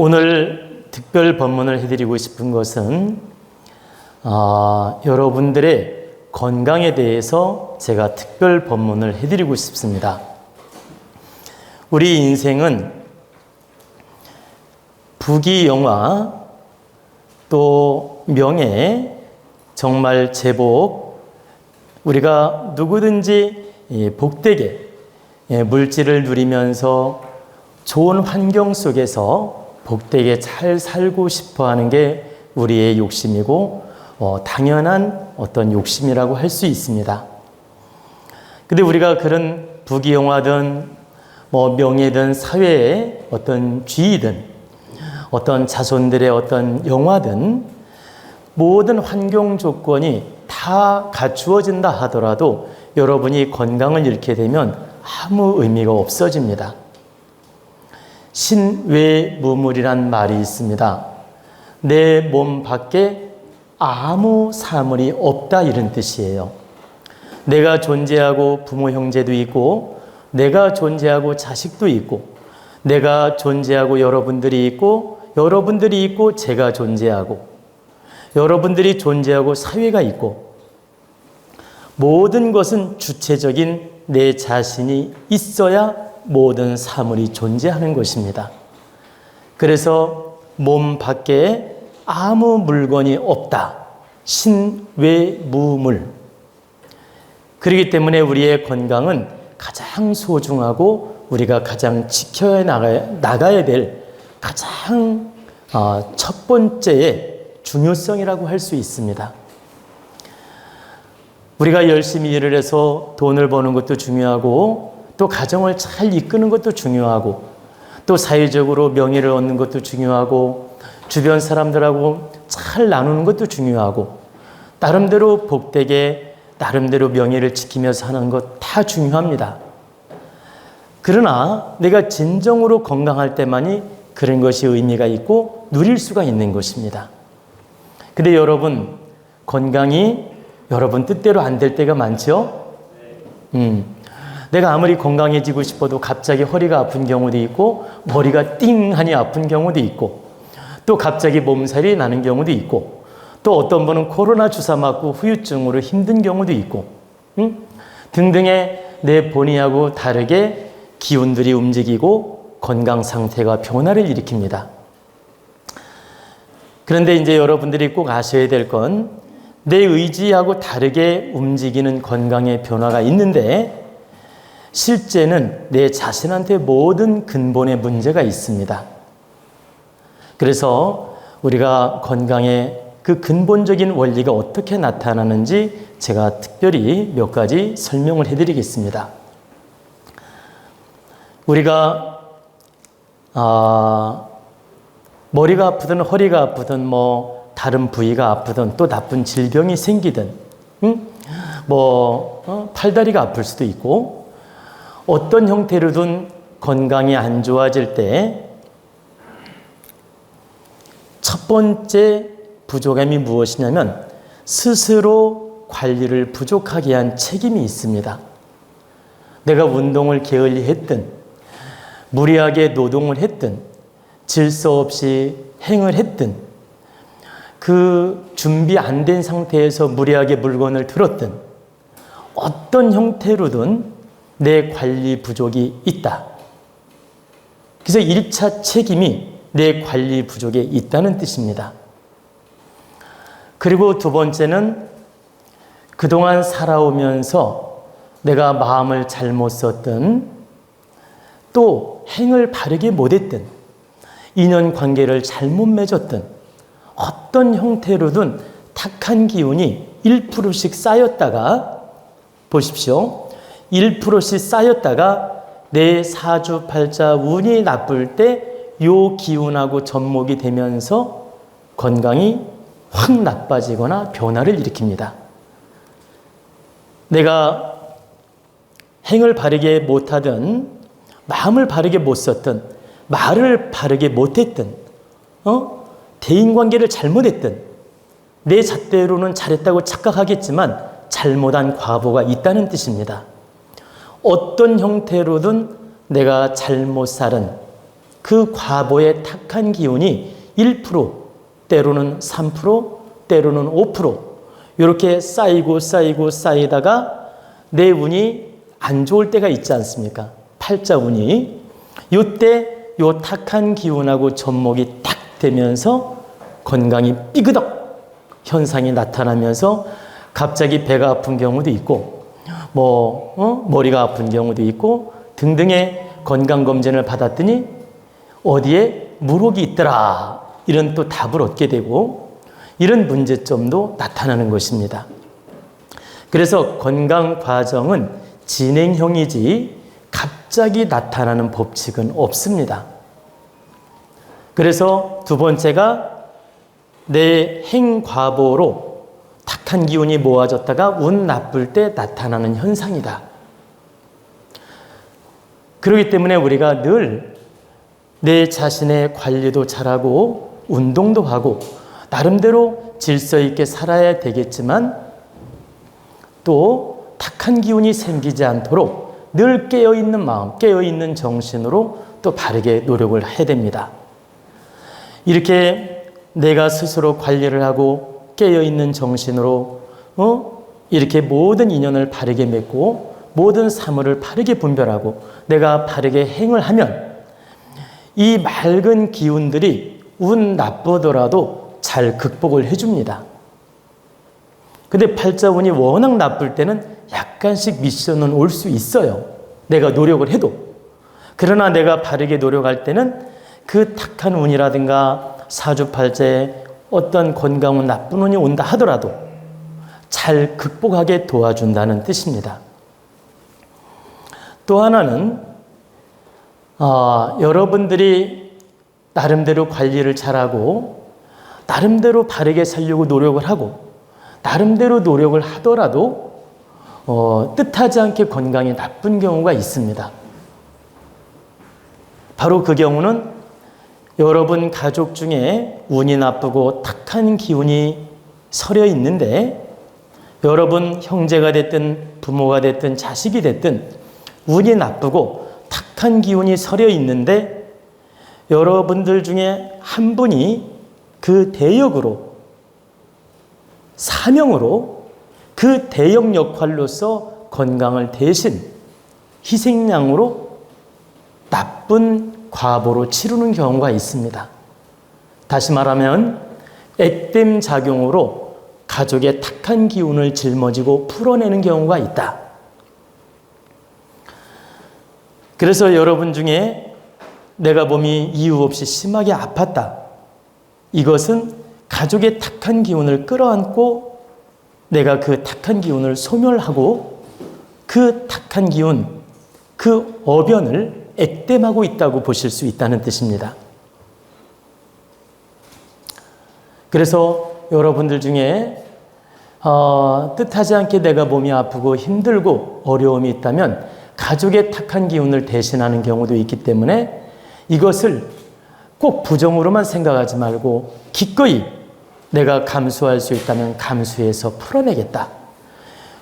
오늘 특별 법문을 해드리고 싶은 것은 여러분들의 건강에 대해서 제가 특별 법문을 해드리고 싶습니다. 우리 인생은 부귀영화 또 명예, 정말 제복, 우리가 누구든지 복되게 물질을 누리면서 좋은 환경 속에서 복되게 잘 살고 싶어 하는 게 우리의 욕심이고 당연한 어떤 욕심이라고 할 수 있습니다. 근데 우리가 그런 부귀영화든 명예든 사회의 어떤 지위든 어떤 자손들의 어떤 영화든 모든 환경 조건이 다 갖추어진다 하더라도 여러분이 건강을 잃게 되면 아무 의미가 없어집니다. 신외무물이란 말이 있습니다. 내 몸 밖에 아무 사물이 없다, 이런 뜻이에요. 내가 존재하고 부모 형제도 있고, 내가 존재하고 자식도 있고, 내가 존재하고 여러분들이 있고, 여러분들이 있고 제가 존재하고, 여러분들이 존재하고 사회가 있고, 모든 것은 주체적인 내 자신이 있어야 모든 사물이 존재하는 것입니다. 그래서 몸 밖에 아무 물건이 없다. 신외무물. 그렇기 때문에 우리의 건강은 가장 소중하고 우리가 가장 지켜야 나가야 될 가장 첫 번째의 중요성이라고 할 수 있습니다. 우리가 열심히 일을 해서 돈을 버는 것도 중요하고 또 가정을 잘 이끄는 것도 중요하고 또 사회적으로 명예를 얻는 것도 중요하고 주변 사람들하고 잘 나누는 것도 중요하고 나름대로 복되게 나름대로 명예를 지키며 사는 것 다 중요합니다. 그러나 내가 진정으로 건강할 때만이 그런 것이 의미가 있고 누릴 수가 있는 것입니다. 근데 여러분, 건강이 여러분 뜻대로 안 될 때가 많죠? 내가 아무리 건강해지고 싶어도 갑자기 허리가 아픈 경우도 있고 머리가 띵하니 아픈 경우도 있고 또 갑자기 몸살이 나는 경우도 있고 또 어떤 분은 코로나 주사 맞고 후유증으로 힘든 경우도 있고 등등의 내 본의하고 다르게 기운들이 움직이고 건강 상태가 변화를 일으킵니다. 그런데 이제 여러분들이 꼭 아셔야 될 건 내 의지하고 다르게 움직이는 건강의 변화가 있는데 실제는 내 자신한테 모든 근본의 문제가 있습니다. 그래서 우리가 건강의 그 근본적인 원리가 어떻게 나타나는지 제가 특별히 몇 가지 설명을 해드리겠습니다. 우리가 머리가 아프든 허리가 아프든 다른 부위가 아프든 또 나쁜 질병이 생기든 팔다리가 아플 수도 있고 어떤 형태로든 건강이 안 좋아질 때 첫 번째 부족함이 무엇이냐면 스스로 관리를 부족하게 한 책임이 있습니다. 내가 운동을 게을리 했든 무리하게 노동을 했든 질서 없이 행을 했든 그 준비 안 된 상태에서 무리하게 물건을 들었든 어떤 형태로든 내 관리 부족이 있다. 그래서 1차 책임이 내 관리 부족에 있다는 뜻입니다. 그리고 두 번째는 그동안 살아오면서 내가 마음을 잘못 썼든 또 행을 바르게 못했든 인연관계를 잘못 맺었든 어떤 형태로든 탁한 기운이 1%씩 쌓였다가 보십시오. 1%씩 쌓였다가 내 사주팔자 운이 나쁠 때 요 기운하고 접목이 되면서 건강이 확 나빠지거나 변화를 일으킵니다. 내가 행을 바르게 못하든 마음을 바르게 못 썼든 말을 바르게 못했든 대인관계를 잘못했든 내 잣대로는 잘했다고 착각하겠지만 잘못한 과보가 있다는 뜻입니다. 어떤 형태로든 내가 잘못 살은 그 과보의 탁한 기운이 1%, 때로는 3%, 때로는 5% 이렇게 쌓이다가 내 운이 안 좋을 때가 있지 않습니까? 팔자운이. 이때 요 탁한 기운하고 접목이 딱 되면서 건강이 삐그덕 현상이 나타나면서 갑자기 배가 아픈 경우도 있고 머리가 아픈 경우도 있고 등등의 건강검진을 받았더니 어디에 물혹이 있더라 이런 또 답을 얻게 되고 이런 문제점도 나타나는 것입니다. 그래서 건강 과정은 진행형이지 갑자기 나타나는 법칙은 없습니다. 그래서 두 번째가 내 행과보로 탁한 기운이 모아졌다가 운 나쁠 때 나타나는 현상이다. 그렇기 때문에 우리가 늘 내 자신의 관리도 잘하고 운동도 하고 나름대로 질서 있게 살아야 되겠지만 또 탁한 기운이 생기지 않도록 늘 깨어있는 마음, 깨어있는 정신으로 또 바르게 노력을 해야 됩니다. 이렇게 내가 스스로 관리를 하고 깨어있는 정신으로 이렇게 모든 인연을 바르게 맺고 모든 사물을 바르게 분별하고 내가 바르게 행을 하면 이 맑은 기운들이 운 나쁘더라도 잘 극복을 해줍니다. 근데 팔자운이 워낙 나쁠 때는 약간씩 미션은 올 수 있어요. 내가 노력을 해도. 그러나 내가 바르게 노력할 때는 그 탁한 운이라든가 사주팔자에 어떤 건강운 나쁜 운이 온다 하더라도 잘 극복하게 도와준다는 뜻입니다. 또 하나는 여러분들이 나름대로 관리를 잘하고 나름대로 바르게 살려고 노력을 하고 나름대로 노력을 하더라도 뜻하지 않게 건강이 나쁜 경우가 있습니다. 바로 그 경우는 여러분 가족 중에 운이 나쁘고 탁한 기운이 서려 있는데 여러분 형제가 됐든 부모가 됐든 자식이 됐든 운이 나쁘고 탁한 기운이 서려 있는데 여러분들 중에 한 분이 그 대역으로 사명으로 그 대역 역할로서 건강을 대신 희생양으로 나쁜 과보로 치르는 경우가 있습니다. 다시 말하면 액땜 작용으로 가족의 탁한 기운을 짊어지고 풀어내는 경우가 있다. 그래서 여러분 중에 내가 몸이 이유 없이 심하게 아팠다. 이것은 가족의 탁한 기운을 끌어안고 내가 그 탁한 기운을 소멸하고 그 탁한 기운, 그 어변을 액땜하고 있다고 보실 수 있다는 뜻입니다. 그래서 여러분들 중에 뜻하지 않게 내가 몸이 아프고 힘들고 어려움이 있다면 가족의 탁한 기운을 대신하는 경우도 있기 때문에 이것을 꼭 부정으로만 생각하지 말고 기꺼이 내가 감수할 수 있다면 감수해서 풀어내겠다.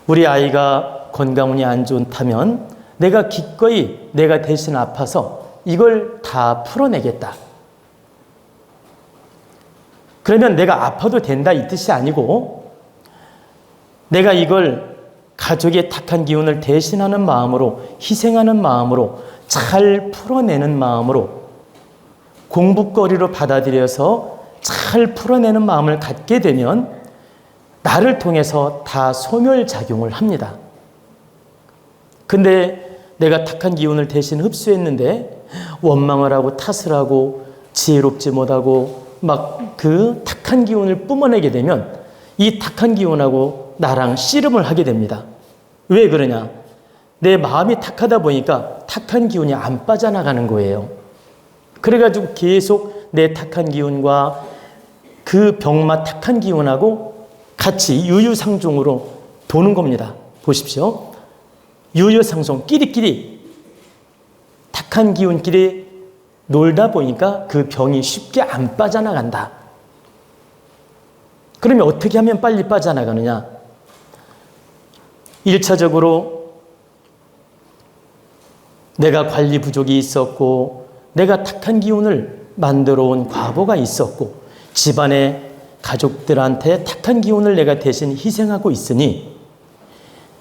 우리 아이가 건강운이 안 좋다면 내가 기꺼이 내가 대신 아파서 이걸 다 풀어내겠다. 그러면 내가 아파도 된다 이 뜻이 아니고 내가 이걸 가족의 탁한 기운을 대신하는 마음으로 희생하는 마음으로 잘 풀어내는 마음으로 공부거리로 받아들여서 잘 풀어내는 마음을 갖게 되면 나를 통해서 다 소멸작용을 합니다. 근데 내가 탁한 기운을 대신 흡수했는데 원망을 하고 탓을 하고 지혜롭지 못하고 막 그 탁한 기운을 뿜어내게 되면 이 탁한 기운하고 나랑 씨름을 하게 됩니다. 왜 그러냐? 내 마음이 탁하다 보니까 탁한 기운이 안 빠져나가는 거예요. 그래가지고 계속 내 탁한 기운과 그 병맛 탁한 기운하고 같이 유유상종으로 도는 겁니다. 보십시오. 유유상종 끼리끼리 탁한 기운끼리 놀다 보니까 그 병이 쉽게 안 빠져나간다. 그러면 어떻게 하면 빨리 빠져나가느냐? 1차적으로 내가 관리 부족이 있었고 내가 탁한 기운을 만들어 온 과거가 있었고 집안의 가족들한테 탁한 기운을 내가 대신 희생하고 있으니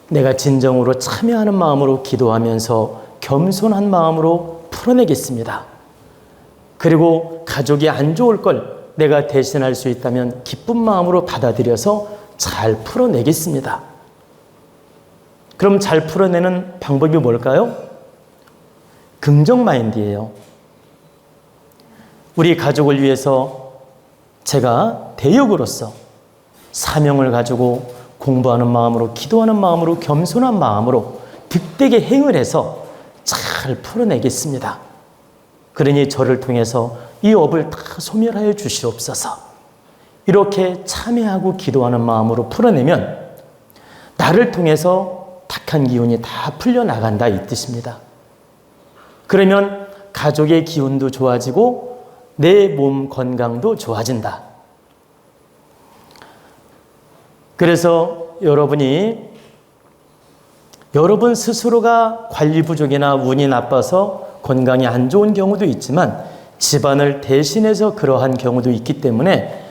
내가 진정으로 참여하는 마음으로 기도하면서 겸손한 마음으로 풀어내겠습니다. 그리고 가족이 안 좋을 걸 내가 대신할 수 있다면 기쁜 마음으로 받아들여서 잘 풀어내겠습니다. 그럼 잘 풀어내는 방법이 뭘까요? 긍정 마인드예요. 우리 가족을 위해서 제가 대역으로서 사명을 가지고 공부하는 마음으로, 기도하는 마음으로, 겸손한 마음으로 득되게 행을 해서 잘 풀어내겠습니다. 그러니 저를 통해서 이 업을 다 소멸하여 주시옵소서. 이렇게 참회하고 기도하는 마음으로 풀어내면 나를 통해서 탁한 기운이 다 풀려나간다 이 뜻입니다. 그러면 가족의 기운도 좋아지고 내 몸 건강도 좋아진다. 그래서 여러분 스스로가 관리 부족이나 운이 나빠서 건강이 안 좋은 경우도 있지만 집안을 대신해서 그러한 경우도 있기 때문에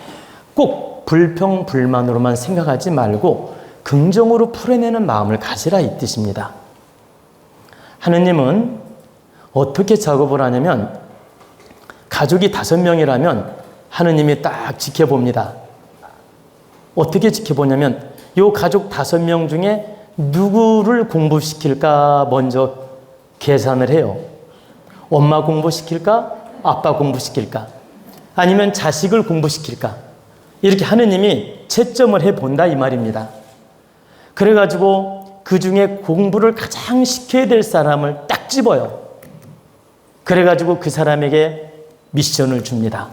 꼭 불평, 불만으로만 생각하지 말고 긍정으로 풀어내는 마음을 가지라 이 뜻입니다. 하느님은 어떻게 작업을 하냐면 가족이 5명이라면 하느님이 딱 지켜봅니다. 어떻게 지켜보냐면 이 가족 5명 중에 누구를 공부시킬까 먼저 계산을 해요. 엄마 공부시킬까? 아빠 공부시킬까? 아니면 자식을 공부시킬까? 이렇게 하느님이 채점을 해본다 이 말입니다. 그래가지고 그 중에 공부를 가장 시켜야 될 사람을 딱 집어요. 그래가지고 그 사람에게 미션을 줍니다.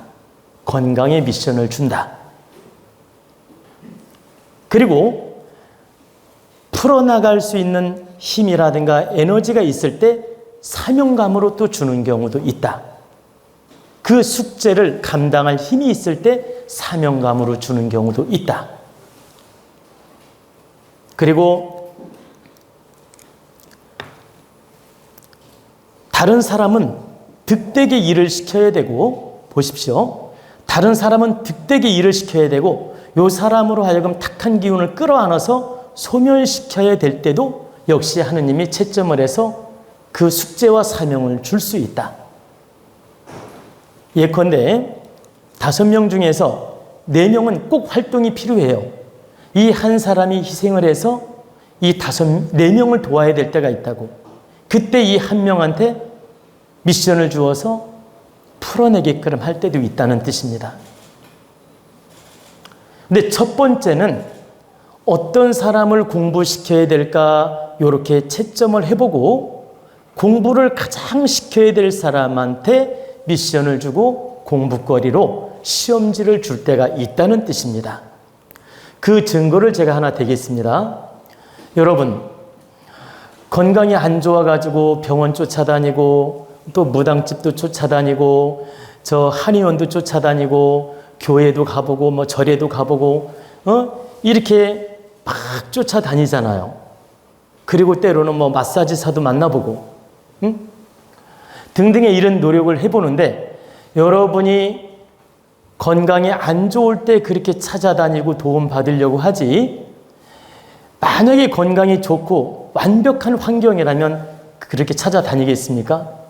건강의 미션을 준다. 그리고 풀어나갈 수 있는 힘이라든가 에너지가 있을 때 사명감으로 또 주는 경우도 있다. 그 숙제를 감당할 힘이 있을 때 사명감으로 주는 경우도 있다. 그리고 다른 사람은 득되게 일을 시켜야 되고, 보십시오. 다른 사람은 득되게 일을 시켜야 되고 요 사람으로 하여금 탁한 기운을 끌어안아서 소멸시켜야 될 때도 역시 하느님이 채점을 해서 그 숙제와 사명을 줄 수 있다. 예컨대 5명 중에서 4명은 꼭 활동이 필요해요. 이 한 사람이 희생을 해서 이 4명을 도와야 될 때가 있다고. 그때 이 한 명한테 미션을 주어서 풀어내게끔 할 때도 있다는 뜻입니다. 근데 첫 번째는 어떤 사람을 공부시켜야 될까 이렇게 채점을 해보고 공부를 가장 시켜야 될 사람한테 미션을 주고 공부거리로 시험지를 줄 때가 있다는 뜻입니다. 그 증거를 제가 하나 대겠습니다. 여러분, 건강이 안 좋아가지고 병원 쫓아다니고 또 무당집도 쫓아다니고 저 한의원도 쫓아다니고 교회도 가보고 뭐 절에도 가보고 이렇게 막 쫓아다니잖아요. 그리고 때로는 뭐 마사지사도 만나보고 등등의 이런 노력을 해보는데 여러분이 건강이 안 좋을 때 그렇게 찾아다니고 도움 받으려고 하지 만약에 건강이 좋고 완벽한 환경이라면 그렇게 찾아다니겠습니까?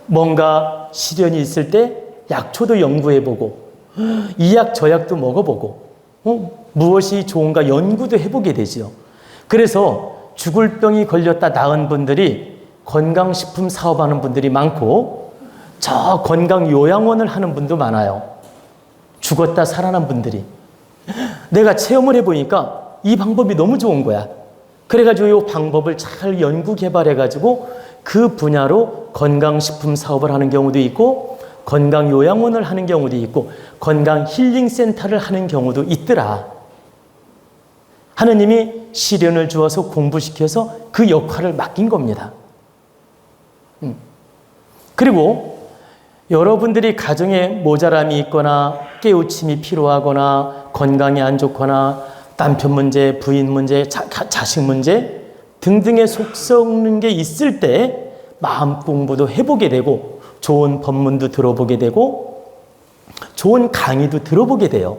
뭔가 시련이 있을 때 약초도 연구해보고 이 약 저 약도 먹어보고 무엇이 좋은가 연구도 해보게 되죠. 그래서 죽을 병이 걸렸다 나은 분들이 건강식품 사업하는 분들이 많고 저 건강요양원을 하는 분도 많아요. 죽었다 살아난 분들이. 내가 체험을 해보니까 이 방법이 너무 좋은 거야. 그래가지고 이 방법을 잘 연구 개발해가지고 그 분야로 건강식품 사업을 하는 경우도 있고 건강요양원을 하는 경우도 있고 건강힐링센터를 하는 경우도 있더라. 하느님이 시련을 주어서 공부시켜서 그 역할을 맡긴 겁니다. 그리고 여러분들이 가정에 모자람이 있거나 깨우침이 필요하거나 건강이 안 좋거나 남편 문제, 부인 문제, 자식 문제 등등의 속 썩는 게 있을 때 마음 공부도 해보게 되고 좋은 법문도 들어보게 되고 좋은 강의도 들어보게 돼요.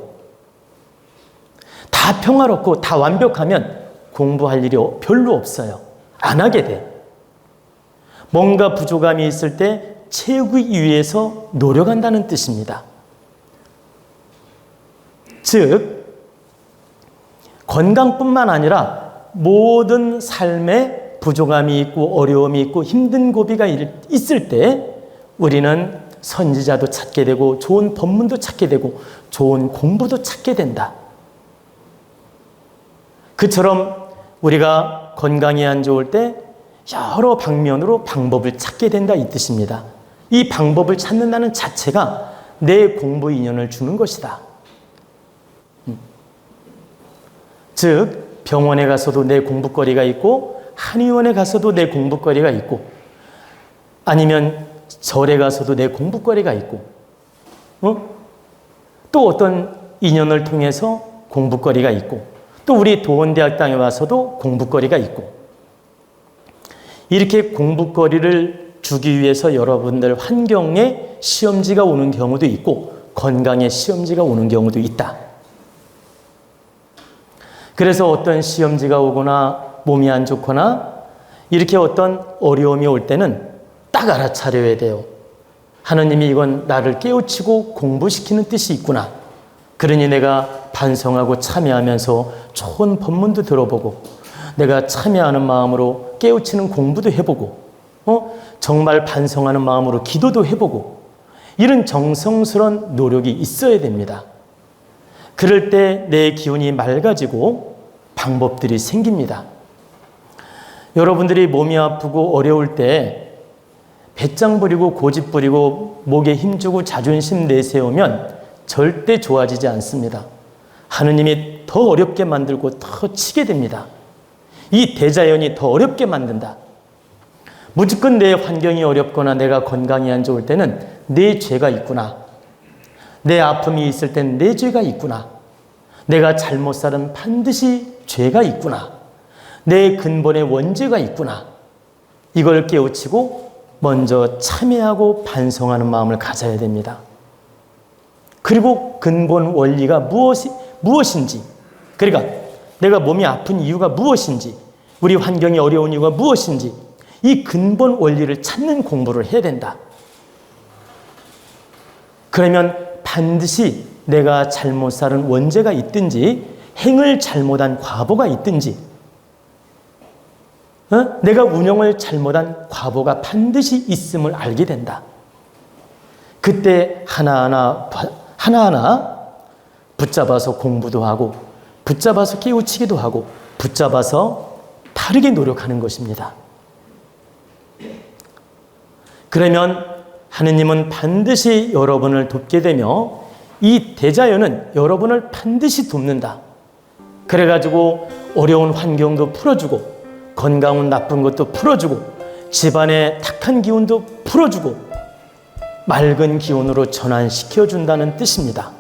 다 평화롭고 다 완벽하면 공부할 일이 별로 없어요. 안 하게 돼. 뭔가 부족함이 있을 때 채우기 위해서 노력한다는 뜻입니다. 즉, 건강뿐만 아니라 모든 삶에 부족함이 있고 어려움이 있고 힘든 고비가 있을 때 우리는 선지자도 찾게 되고 좋은 법문도 찾게 되고 좋은 공부도 찾게 된다. 그처럼 우리가 건강이 안 좋을 때 여러 방면으로 방법을 찾게 된다 이 뜻입니다. 이 방법을 찾는다는 자체가 내 공부 인연을 주는 것이다. 즉 병원에 가서도 내 공부거리가 있고 한의원에 가서도 내 공부거리가 있고 아니면 절에 가서도 내 공부거리가 있고 또 어떤 인연을 통해서 공부거리가 있고 또 우리 도원대학당에 와서도 공부거리가 있고 이렇게 공부거리를 주기 위해서 여러분들 환경에 시험지가 오는 경우도 있고 건강에 시험지가 오는 경우도 있다. 그래서 어떤 시험지가 오거나 몸이 안 좋거나 이렇게 어떤 어려움이 올 때는 딱 알아차려야 돼요. 하느님이 이건 나를 깨우치고 공부시키는 뜻이 있구나. 그러니 내가 반성하고 참여하면서 좋은 법문도 들어보고 내가 참여하는 마음으로 깨우치는 공부도 해보고 정말 반성하는 마음으로 기도도 해보고 이런 정성스러운 노력이 있어야 됩니다. 그럴 때 내 기운이 맑아지고 방법들이 생깁니다. 여러분들이 몸이 아프고 어려울 때 배짱 부리고 고집 부리고 목에 힘주고 자존심 내세우면 절대 좋아지지 않습니다. 하느님이 더 어렵게 만들고 더 치게 됩니다. 이 대자연이 더 어렵게 만든다. 무조건 내 환경이 어렵거나 내가 건강이 안 좋을 때는 내 죄가 있구나. 내 아픔이 있을 땐 내 죄가 있구나. 내가 잘못 살은 반드시 죄가 있구나. 내 근본의 원죄가 있구나. 이걸 깨우치고 먼저 참회하고 반성하는 마음을 가져야 됩니다. 그리고 근본 원리가 무엇인지, 그러니까 내가 몸이 아픈 이유가 무엇인지, 우리 환경이 어려운 이유가 무엇인지 이 근본 원리를 찾는 공부를 해야 된다. 그러면 반드시 내가 잘못 살은 원죄가 있든지 행을 잘못한 과보가 있든지 내가 운영을 잘못한 과보가 반드시 있음을 알게 된다. 그때 하나하나 붙잡아서 공부도 하고 붙잡아서 깨우치기도 하고 붙잡아서 다르게 노력하는 것입니다. 그러면 하느님은 반드시 여러분을 돕게 되며 이 대자연은 여러분을 반드시 돕는다. 그래가지고 어려운 환경도 풀어주고 건강은 나쁜 것도 풀어주고 집안의 탁한 기운도 풀어주고 맑은 기운으로 전환시켜준다는 뜻입니다.